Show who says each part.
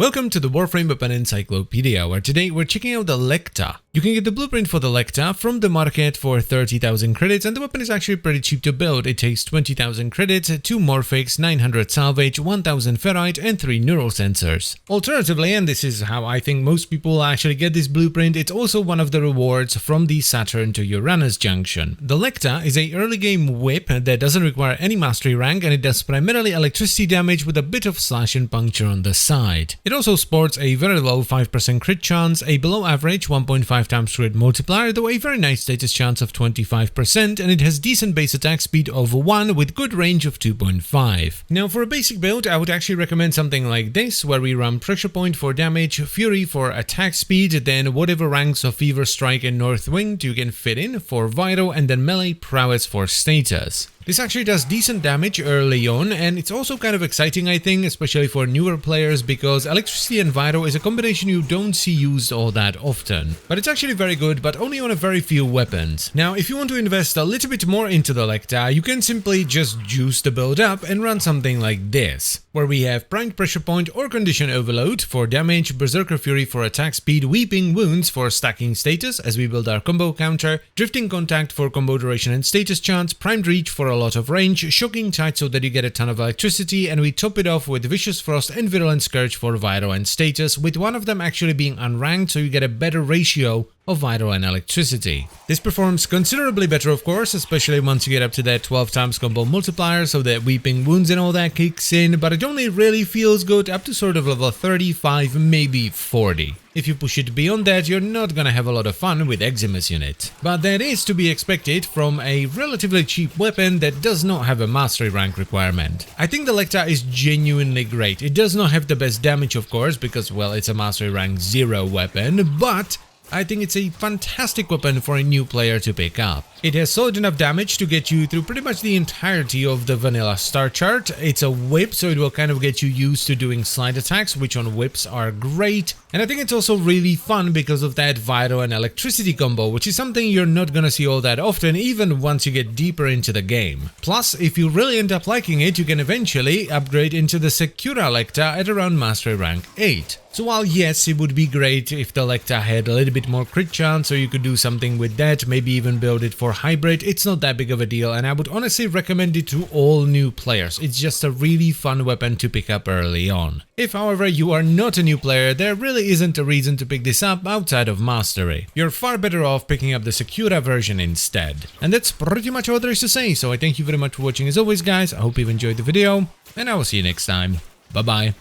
Speaker 1: Welcome to the Warframe weapon Encyclopedia, where today we're checking out the Lecta. You can get the blueprint for the Lecta from the market for 30,000 credits, and the weapon is actually pretty cheap to build. It takes 20,000 credits, 2 morphics, 900 salvage, 1000 ferrite, and 3 neural sensors. Alternatively, and this is how I think most people actually get this blueprint, it's also one of the rewards from the Saturn to Uranus junction. The Lecta is a early game whip that doesn't require any mastery rank, and it does primarily electricity damage with a bit of slash and puncture on the side. It also sports a very low 5% crit chance, a below average 1.5 times crit multiplier, though a very nice status chance of 25%, and it has decent base attack speed of 1 with good range of 2.5. Now for a basic build, I would actually recommend something like this, where we run Pressure Point for damage, Fury for attack speed, then whatever ranks of Fever Strike and North Wind you can fit in for Vital, and then Melee Prowess for status. This actually does decent damage early on, and it's also kind of exciting, I think, especially for newer players, because Electricity and Vital is a combination you don't see used all that often. But it's actually very good, but only on a very few weapons. Now, if you want to invest a little bit more into the Lecta, you can simply just juice the build up and run something like this, where we have Primed Pressure Point or Condition Overload for damage, Berserker Fury for attack speed, Weeping Wounds for stacking status as we build our combo counter, Drifting Contact for combo duration and status chance, Primed Reach for a lot of range, Shocking Tide so that you get a ton of electricity, and we top it off with Vicious Frost and Virulent Scourge for vital and status, with one of them actually being unranked so you get a better ratio of vital and electricity. This performs considerably better, of course, especially once you get up to that 12 times combo multiplier, so that Weeping Wounds and all that kicks in, but it only really feels good up to sort of level 35, maybe 40. If you push it beyond that, you're not gonna have a lot of fun with Eximus unit. But that is to be expected from a relatively cheap weapon that does not have a mastery rank requirement. I think the Lecta is genuinely great. It does not have the best damage, of course, because, well, it's a mastery rank 0 weapon, but I think it's a fantastic weapon for a new player to pick up. It has solid enough damage to get you through pretty much the entirety of the vanilla star chart. It's a whip, so it will kind of get you used to doing slide attacks, which on whips are great. And I think it's also really fun because of that vital and electricity combo, which is something you're not gonna see all that often, even once you get deeper into the game. Plus, if you really end up liking it, you can eventually upgrade into the Secura Lecta at around mastery rank 8. So while yes, it would be great if the Lecta had a little bit more crit chance, or you could do something with that, maybe even build it for hybrid, it's not that big of a deal, and I would honestly recommend it to all new players. It's just a really fun weapon to pick up early on. If, however, you are not a new player, there really isn't a reason to pick this up outside of mastery. You're far better off picking up the Secura version instead. And that's pretty much all there is to say, so I thank you very much for watching as always, guys. I hope you've enjoyed the video, and I will see you next time. Bye bye.